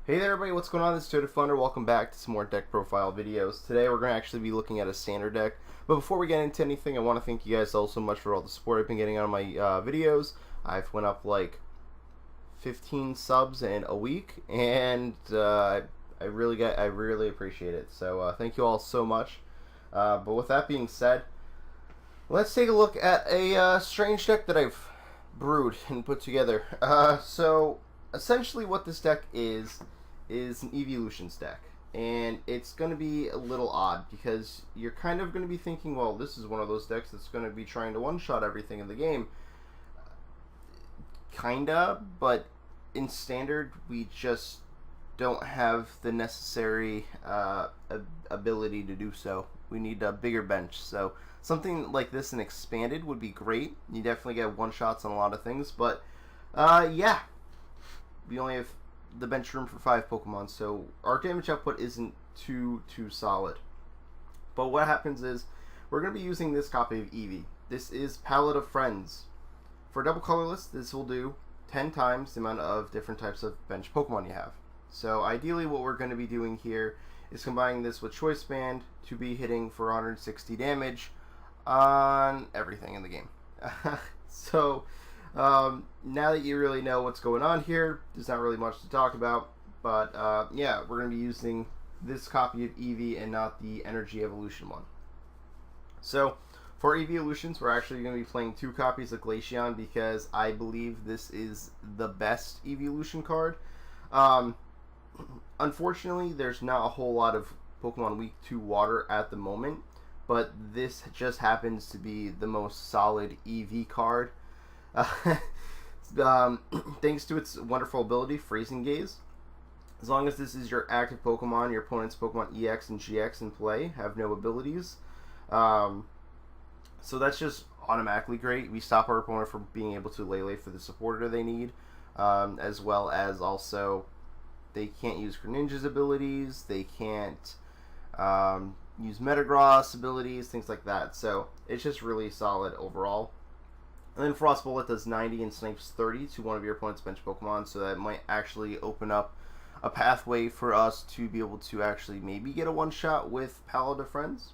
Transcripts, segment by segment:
Hey there everybody, what's going on? This is TwoHeadedFlounder. Welcome back to some more deck profile videos. Today we're going to actually be looking at a standard deck. But before we get into anything, I want to thank you guys all so much for all the support I've been getting on my videos. I've went up like 15 subs in a week, and I really appreciate it. So thank you all so much. But with that being said, let's take a look at a strange deck that I've brewed and put together. So essentially what this deck is an evolutions deck, and it's going to be a little odd because you're kind of going to be thinking, well, this is one of those decks that's going to be trying to one-shot everything in the game. Kinda, but in standard we just don't have the necessary ability to do so. We need a bigger bench, so something like this in expanded would be great. You definitely get one-shots on a lot of things, but yeah, we only have the bench room for 5 Pokemon, so our damage output isn't too solid. But what happens is we're going to be using this copy of Eevee. This is Palette of Friends. For double colorless, this will do 10 times the amount of different types of bench Pokemon you have. So ideally what we're going to be doing here is combining this with Choice Band to be hitting for 160 damage on everything in the game. So now that you really know what's going on here, there's not really much to talk about, but yeah, we're going to be using this copy of Eevee and not the Energy Evolution one. So for Evolutions, we're actually going to be playing 2 copies of Glaceon because I believe this is the best Evolution card. Unfortunately, there's not a whole lot of Pokemon Week 2 Water at the moment, but this just happens to be the most solid EV card. Thanks to its wonderful ability, Freezing Gaze. As long as this is your active Pokemon, your opponent's Pokemon EX and GX in play have no abilities. So that's just automatically great. We stop our opponent from being able to lay for the supporter they need, as well as also they can't use Greninja's abilities, they can't use Metagross abilities, things like that. So it's just really solid overall. And then Frost Bullet does 90 and Snipes 30 to one of your opponent's bench Pokemon, so that might actually open up a pathway for us to be able to actually maybe get a one-shot with Palette of Friends.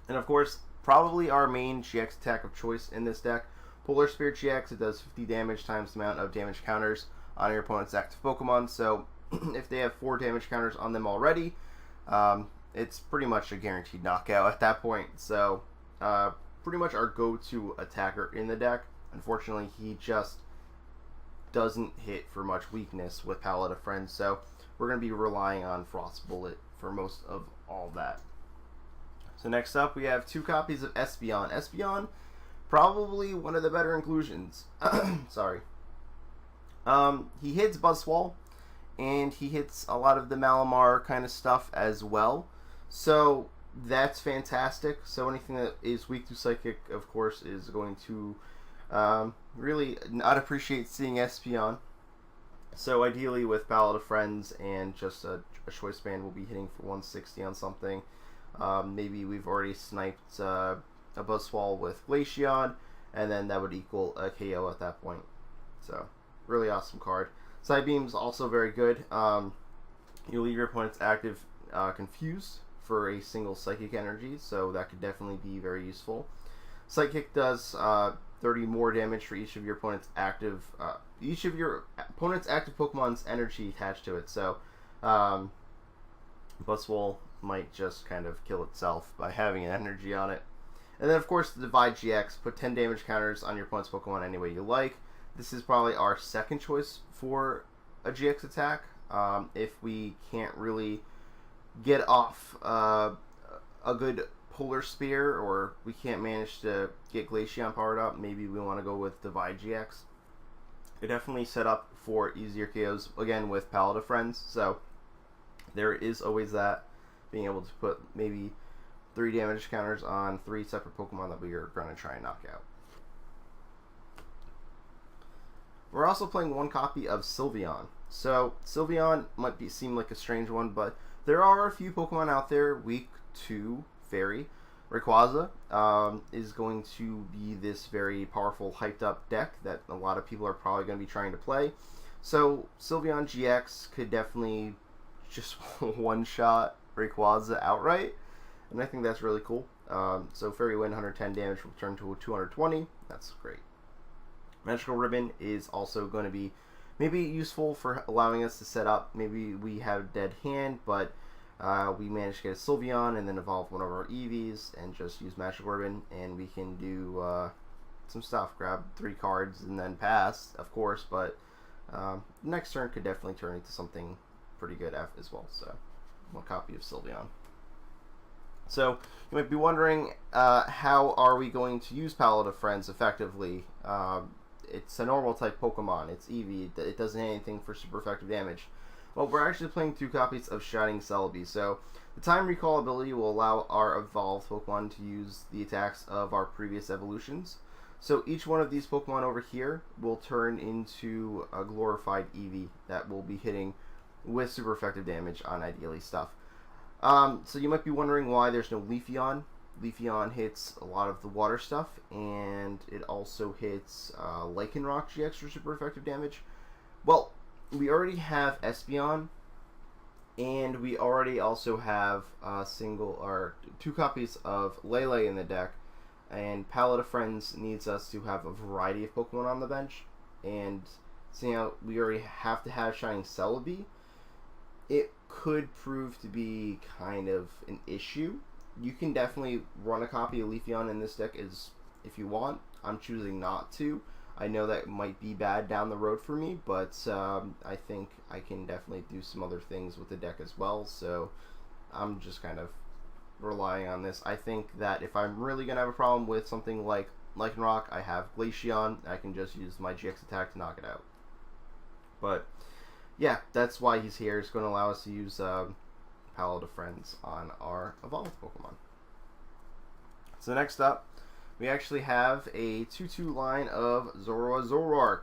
And of course, probably our main GX attack of choice in this deck, Polar Spirit GX. It does 50 damage times the amount of damage counters on your opponent's active Pokemon, so if they have 4 damage counters on them already, it's pretty much a guaranteed knockout at that point. So pretty much our go-to attacker in the deck. Unfortunately, he just doesn't hit for much weakness with Palette of Friends, so we're going to be relying on Frost Bullet for most of all that. So next up, we have 2 copies of Espeon. Espeon, probably one of the better inclusions. Sorry. He hits Buzzwole, and he hits a lot of the Malamar kind of stuff as well. So that's fantastic. So anything that is weak to Psychic, of course, is going to really not appreciate seeing Espeon. So ideally with Palette of Friends and just a Choice Band, we'll be hitting for 160 on something. Maybe we've already sniped a Buzzwole with Glaceon, and then that would equal a KO at that point. So really awesome card. Psybeam's also very good. You leave your opponent's active confused for a single Psychic energy, so that could definitely be very useful. Psychic does 30 more damage for each of your opponent's active Pokemon's energy attached to it. So Buzzwole might just kind of kill itself by having an energy on it. And then of course the Divide GX, put 10 damage counters on your opponent's Pokemon any way you like. This is probably our second choice for a GX attack. If we can't really get off a good Polar Spear, or we can't manage to get Glaceon powered up, maybe we want to go with Divide GX. It definitely set up for easier KOs, again with Palette of Friends, so there is always that, being able to put maybe 3 damage counters on 3 separate Pokemon that we are going to try and knock out. We're also playing 1 copy of Sylveon. So Sylveon might seem like a strange one, but there are a few Pokemon out there. Week 2 Fairy Rayquaza is going to be this very powerful, hyped up deck that a lot of people are probably going to be trying to play. So Sylveon GX could definitely just one-shot Rayquaza outright, and I think that's really cool. So Fairy Wind, 110 damage will turn to 220. That's great. Magical Ribbon is also going to be maybe useful for allowing us to set up. Maybe we have dead hand, but we managed to get a Sylveon and then evolve one of our EVs and just use Magical Ribbon, and we can do some stuff. Grab 3 cards and then pass, of course, but next turn could definitely turn into something pretty good as well. So, one copy of Sylveon. So, you might be wondering, how are we going to use Palette of Friends effectively? It's a normal type Pokemon. It's Eevee. It doesn't have anything for super effective damage. Well, we're actually playing 2 copies of Shining Celebi. So, the Time Recall ability will allow our evolved Pokemon to use the attacks of our previous evolutions. So, each one of these Pokemon over here will turn into a glorified Eevee that will be hitting with super effective damage on ideally stuff. So you might be wondering why there's no Leafeon. Leafeon hits a lot of the water stuff, and it also hits Lycanroc GX for super effective damage. Well, we already have Espeon, and we already also have 2 copies of Lele in the deck, and Palette of Friends needs us to have a variety of Pokemon on the bench, and seeing how we already have to have Shining Celebi, it could prove to be kind of an issue. You can definitely run a copy of Leafeon in this deck if you want. I'm choosing not to. I know that might be bad down the road for me, but I think I can definitely do some other things with the deck as well, so I'm just kind of relying on this. I think that if I'm really going to have a problem with something like Lycanroc, I have Glaceon. I can just use my GX attack to knock it out. But yeah, that's why he's here. It's going to allow us to use Palette of Friends on our evolved Pokemon. So next up, we actually have a 2-2 line of Zoroark.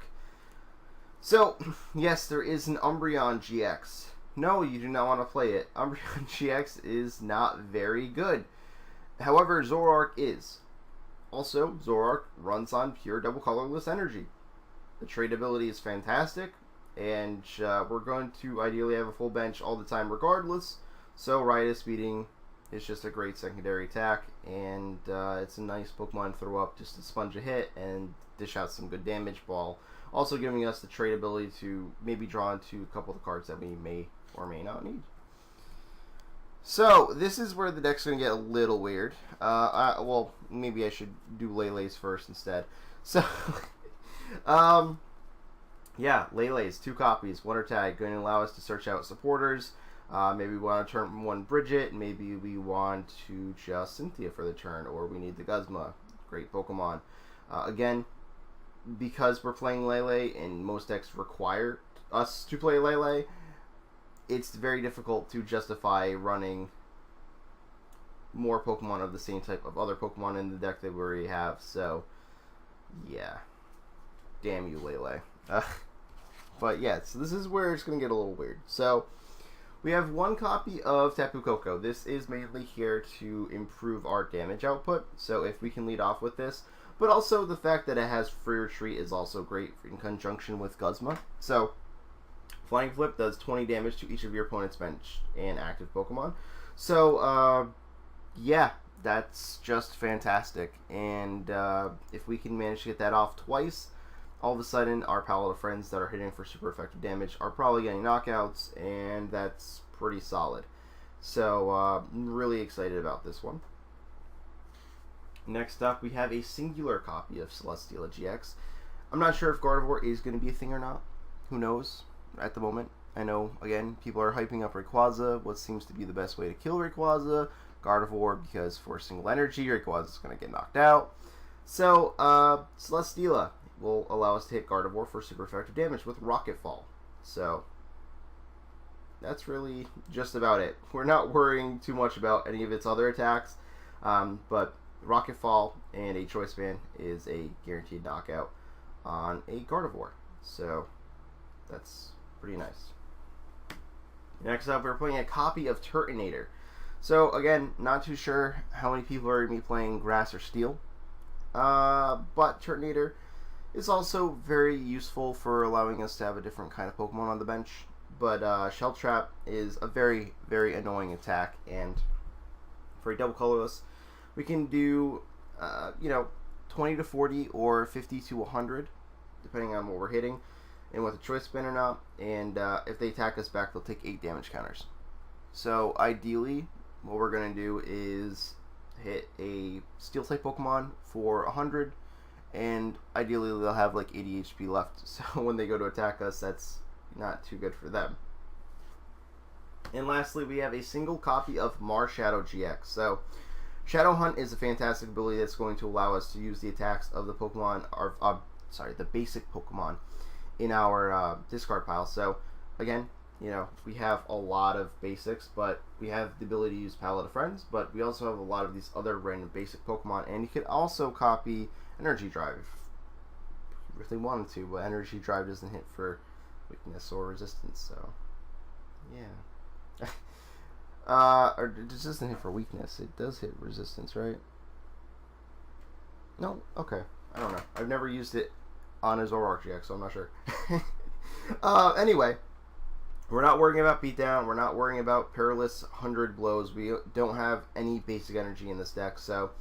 So, yes, there is an Umbreon GX. No, you do not want to play it. Umbreon GX is not very good. However, Zoroark is. Also, Zoroark runs on pure double colorless energy. The trade ability is fantastic, and we're going to ideally have a full bench all the time regardless. So Riot Speeding is just a great secondary attack, and it's a nice Pokemon to throw up just to sponge a hit and dish out some good damage, while also giving us the trade ability to maybe draw into a couple of the cards that we may or may not need. So this is where the deck's going to get a little weird. Well, maybe I should do Lele's first instead. So, yeah, Lele's 2 copies, 1 tag, going to allow us to search out supporters. Maybe we want to turn 1 Bridget, maybe we want to just Cynthia for the turn, or we need the Guzma. Great Pokemon. Again, because we're playing Lele and most decks require us to play Lele, it's very difficult to justify running more Pokemon of the same type of other Pokemon in the deck that we already have. So, yeah. Damn you, Lele. But yeah, so this is where it's going to get a little weird. So, we have 1 copy of Tapu Koko. This is mainly here to improve our damage output, so if we can lead off with this. But also the fact that it has Free Retreat is also great in conjunction with Guzma. So, Flying Flip does 20 damage to each of your opponent's bench and active Pokemon. So, yeah, that's just fantastic. And if we can manage to get that off twice, all of a sudden our Palette of Friends that are hitting for super effective damage are probably getting knockouts, and that's pretty solid. So, I'm really excited about this one. Next up, we have a singular copy of Celesteela GX. I'm not sure if Gardevoir is going to be a thing or not. Who knows at the moment. I know, again, people are hyping up Rayquaza, what seems to be the best way to kill Rayquaza. Gardevoir, because for single energy, Rayquaza is going to get knocked out. So, Celesteela will allow us to hit Gardevoir for super effective damage with Rocket Fall. So, that's really just about it. We're not worrying too much about any of its other attacks, but Rocket Fall and a Choice Band is a guaranteed knockout on a Gardevoir. So, that's pretty nice. Next up, we're playing a copy of Turtonator. So, again, not too sure how many people are going to be playing Grass or Steel. But Turtonator It's also very useful for allowing us to have a different kind of Pokemon on the bench. But Shell Trap is a very, very annoying attack, and for a double colorless, we can do, 20 to 40 or 50 to 100, depending on what we're hitting, and with a choice spin or not. And if they attack us back, they'll take 8 damage counters. So ideally, what we're going to do is hit a Steel-type Pokemon for 100, and ideally they'll have like 80 HP left. So when they go to attack us, that's not too good for them. And lastly, we have a single copy of Marshadow GX. So Shadow Hunt is a fantastic ability that's going to allow us to use the attacks of the Pokemon, the basic Pokemon in our discard pile. So again, we have a lot of basics, but we have the ability to use Palette of Friends, but we also have a lot of these other random basic Pokemon, and you could also copy Energy Drive if you really wanted to, but Energy Drive doesn't hit for weakness or resistance, so yeah. Or it doesn't hit for weakness, it does hit resistance, right? No? Okay. I don't know. I've never used it on a Zoroark GX, so I'm not sure. Anyway, we're not worrying about beatdown, we're not worrying about perilous 100 blows, we don't have any basic energy in this deck, so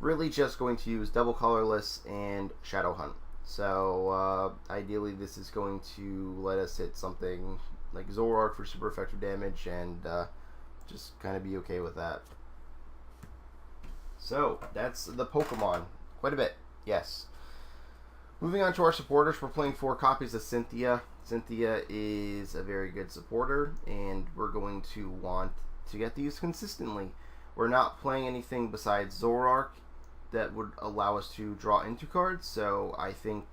really just going to use double colorless and Shadow Hunt. So ideally this is going to let us hit something like Zoroark for super effective damage, and just kind of be okay with that. So that's the Pokemon. Quite a bit, yes. Moving on to our supporters, we're playing 4 copies of Cynthia. Cynthia is a very good supporter, and we're going to want to get these consistently. We're not playing anything besides Zoroark that would allow us to draw into cards, so I think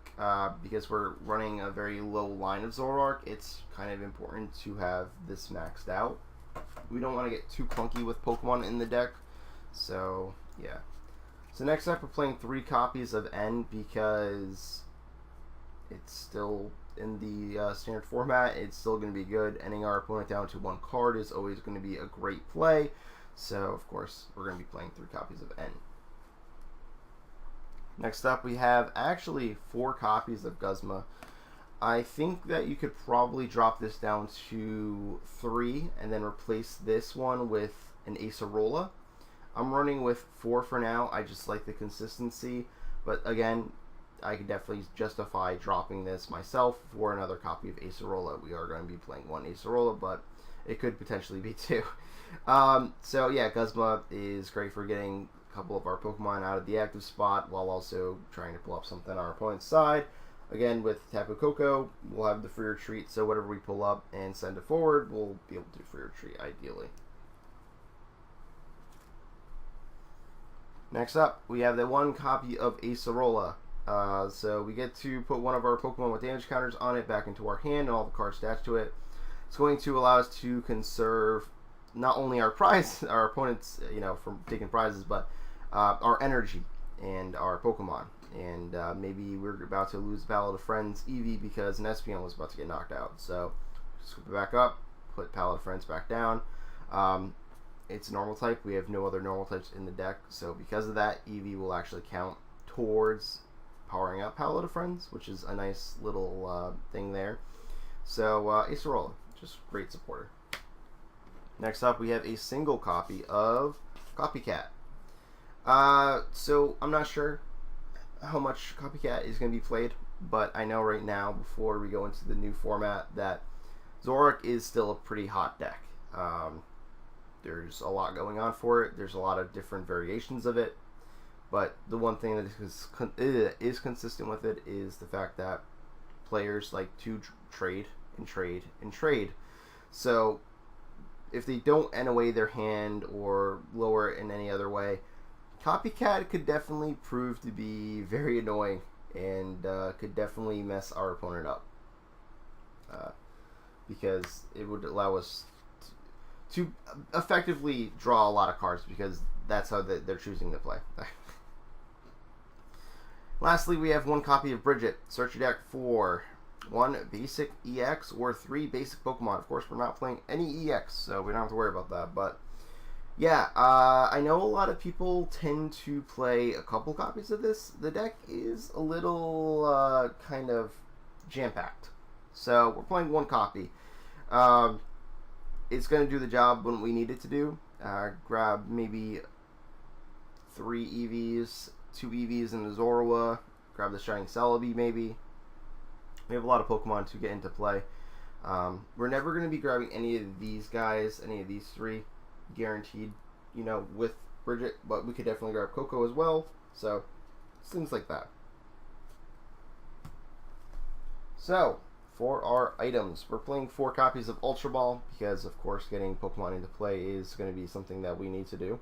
because we're running a very low line of Zoroark, it's kind of important to have this maxed out. We don't want to get too clunky with Pokemon in the deck, so yeah. So next up, we're playing 3 copies of N because it's still in the standard format. It's still going to be good. Ending our opponent down to 1 card is always going to be a great play. So, of course, we're going to be playing 3 copies of N. Next up, we have actually 4 copies of Guzma. I think that you could probably drop this down to 3 and then replace this one with an Acerola. I'm running with 4 for now. I just like the consistency, but again, I could definitely justify dropping this myself for another copy of Acerola. We are going to be playing 1 Acerola, but it could potentially be 2. So yeah, Guzma is great for getting a couple of our Pokemon out of the active spot while also trying to pull up something on our opponent's side. Again, with Tapu Koko, we'll have the free retreat, so whatever we pull up and send it forward, we'll be able to do free retreat, ideally. Next up, we have the 1 copy of Acerola. So we get to put one of our Pokemon with damage counters on it back into our hand and all the cards attached to it. It's going to allow us to conserve not only our prize, our opponents, from taking prizes, but our energy and our Pokemon. And maybe we're about to lose Palette of Friends Eevee because an Espeon was about to get knocked out. So scoop it back up, put Palette of Friends back down. It's a normal type. We have no other normal types in the deck, so because of that, Eevee will actually count towards powering up Palette of Friends, which is a nice little thing there. So Acerola, just great supporter. Next up, we have a single copy of Copycat. So I'm not sure how much Copycat is going to be played, but I know right now, before we go into the new format, that Zoroark is still a pretty hot deck. There's a lot going on for it. There's a lot of different variations of it. But the one thing that is consistent with it is the fact that players like to trade and trade and trade. So if they don't end away their hand or lower it in any other way, Copycat could definitely prove to be very annoying and could definitely mess our opponent up. Because it would allow us to effectively draw a lot of cards, because that's how they're choosing to play. Lastly, we have 1 copy of Bridget. Search your deck for 1 basic EX or 3 basic Pokemon. Of course, we're not playing any EX, so we don't have to worry about that. But Yeah, I know a lot of people tend to play a couple copies of this. The deck is a little kind of jam-packed. So we're playing one copy. Um, it's going to do the job when we need it to do. Grab maybe 3 EVs, 2 EVs in the Zorua. Grab the Shining Celebi maybe. We have a lot of Pokemon to get into play. We're never going to be grabbing any of these guys, any of these 3, guaranteed, with Bridget, but we could definitely grab Coco as well. So, things like that. So, for our items, we're playing 4 copies of Ultra Ball because, of course, getting Pokemon into play is going to be something that we need to do.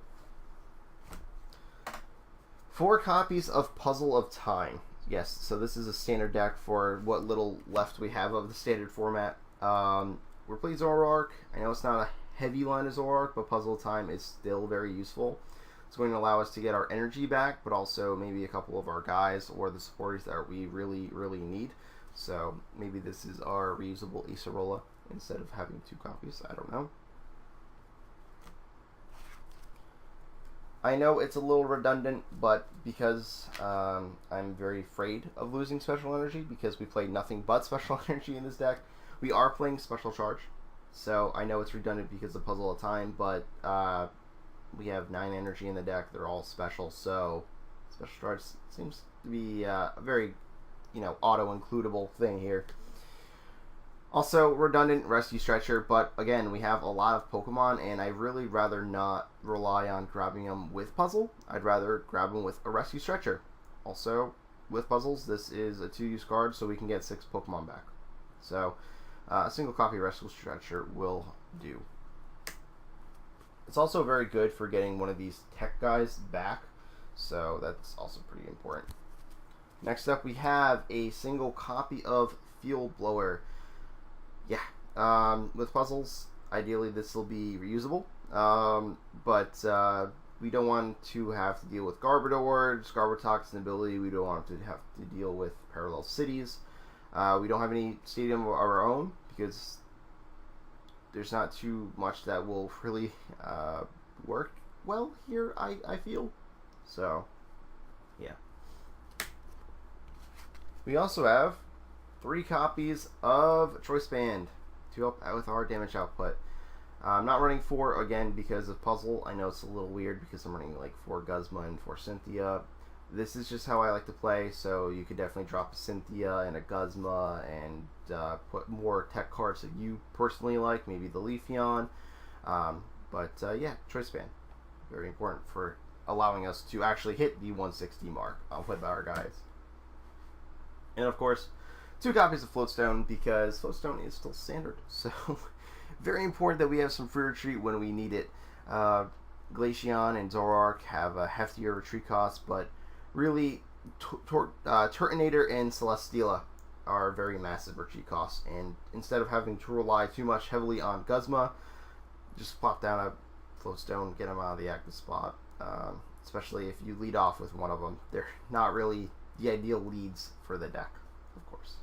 4 copies of Puzzle of Time. Yes, so this is a standard deck for what little left we have of the standard format. We're playing Zoroark. I know it's not a heavy line of Zoroark, but Puzzle of Time is still very useful. It's going to allow us to get our energy back, but also maybe a couple of our guys or the supporters that we really, really need. So maybe this is our reusable Acerola instead of having 2 copies. I don't know. I know it's a little redundant, but because I'm very afraid of losing Special Energy because we play nothing but Special Energy in this deck, we are playing Special Charge. So I know it's redundant because of Puzzle of Time, but we have 9 energy in the deck. They're all special, so Special Charge seems to be a very, auto-includable thing here. Also, redundant Rescue Stretcher, but again, we have a lot of Pokemon, and I'd really rather not rely on grabbing them with Puzzle. I'd rather grab them with a Rescue Stretcher. Also, with Puzzles, this is a 2-use card, so we can get 6 Pokemon back. So, a single copy Rescue Stretcher will do. It's also very good for getting one of these tech guys back, so that's also pretty important. Next up, we have a single copy of Fuel Blower. Yeah, with puzzles, ideally this will be reusable, but we don't want to have to deal with Garbodor, Garbotoxin ability. We don't want to have to deal with parallel cities. We don't have any stadium of our own because there's not too much that will really work well here, I feel. So, yeah. We also have 3 copies of Choice Band to help out with our damage output. I'm not running 4 again because of Puzzle. I know it's a little weird because I'm running like 4 Guzma and 4 Cynthia. This is just how I like to play, so you could definitely drop a Cynthia and a Guzma and put more tech cards that you personally like, maybe the Leafeon. Yeah, Choice Band. Very important for allowing us to actually hit the 160 mark with our guys. And of course, 2 copies of Floatstone because Floatstone is still standard. So, very important that we have some free retreat when we need it. Glaceon and Zoroark have a heftier retreat cost, but really, Turtonator and Celesteela are very massive retreat costs. And instead of having to rely too much heavily on Guzma, just plop down a Floatstone, get them out of the active spot. Especially if you lead off with one of them. They're not really the ideal leads for the deck, of course.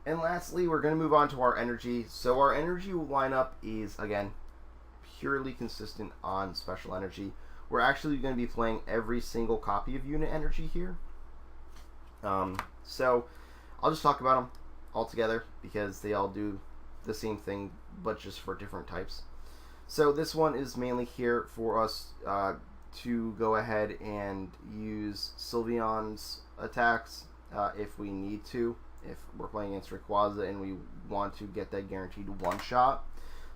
And lastly, we're going to move on to our energy. So our energy lineup is, again, purely consistent on Special Energy. We're actually going to be playing every single copy of Unit Energy here. So I'll just talk about them all together because they all do the same thing, but just for different types. So this one is mainly here for us to go ahead and use Sylveon's attacks if we need to. If we're playing against Rayquaza and we want to get that guaranteed one-shot.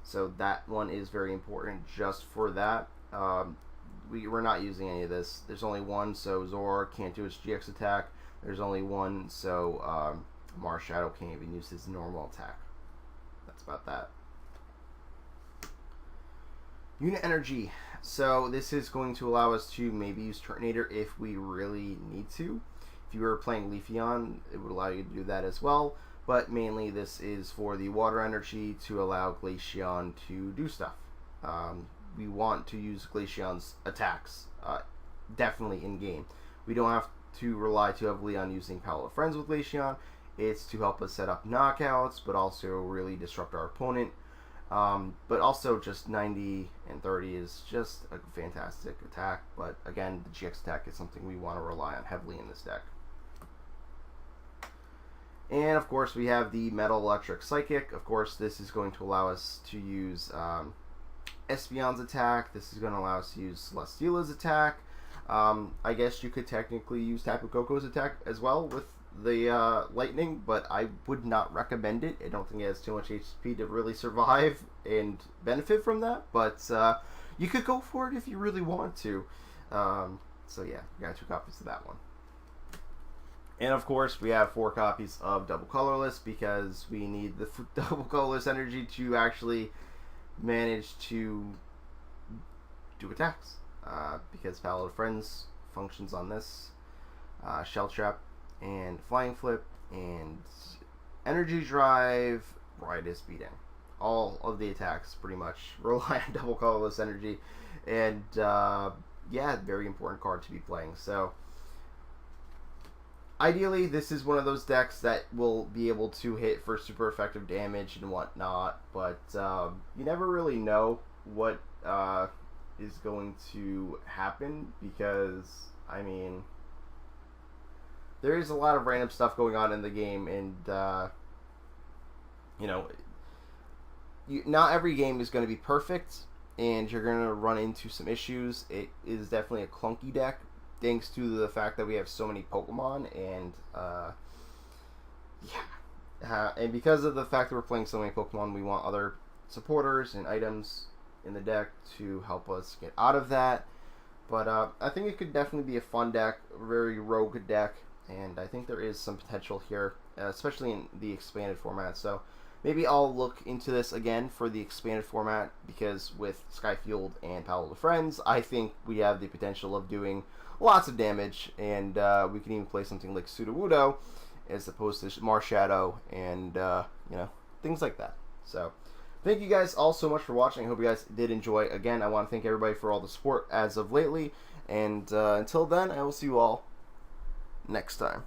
So that one is very important just for that. We're not using any of this. There's only one, so Zoroark can't do its GX attack. There's only one, so Marshadow can't even use his normal attack. That's about that. Unit Energy. So this is going to allow us to maybe use Turtonator if we really need to. If you were playing Leafeon, it would allow you to do that as well. But mainly this is for the Water Energy to allow Glaceon to do stuff. We want to use Glaceon's attacks definitely in-game. We don't have to rely too heavily on using Palette of Friends with Glaceon. It's to help us set up knockouts, but also really disrupt our opponent. But also just 90 and 30 is just a fantastic attack. But again, the GX attack is something we want to rely on heavily in this deck. And of course we have the Metal Electric Psychic. Of course this is going to allow us to use Espeon's attack. This is going to allow us to use Celesteela's attack. I guess you could technically use Tapu Koko's attack as well with the lightning, but I would not recommend it. I don't think it has too much HP to really survive and benefit from that, but you could go for it if you really want to. So yeah, we got 2 copies of that one. And of course we have 4 copies of Double Colorless because we need the Double Colorless energy to actually manage to do attacks. Because Paladin Friends functions on this. Shell Trap and Flying Flip and Energy Drive, Riotous Beating. All of the attacks pretty much rely on Double Colorless energy. And yeah, very important card to be playing. So ideally, this is one of those decks that will be able to hit for super effective damage and whatnot, but you never really know what is going to happen because, I mean, there is a lot of random stuff going on in the game, and, you know, not every game is going to be perfect, and you're going to run into some issues. It is definitely a clunky deck, thanks to the fact that we have so many Pokemon, and and because of the fact that we're playing so many Pokemon, we want other supporters and items in the deck to help us get out of that. But I think it could definitely be a fun deck, a very rogue deck, and I think there is some potential here, especially in the expanded format. So maybe I'll look into this again for the expanded format, because with Skyfield and Paladin Friends, I think we have the potential of doing lots of damage, and we can even play something like Sudowoodo as opposed to Marshadow, and you know, things like that. So thank you guys all so much for watching. I hope you guys did enjoy. Again, I want to thank everybody for all the support as of lately, and until then, I will see you all next time.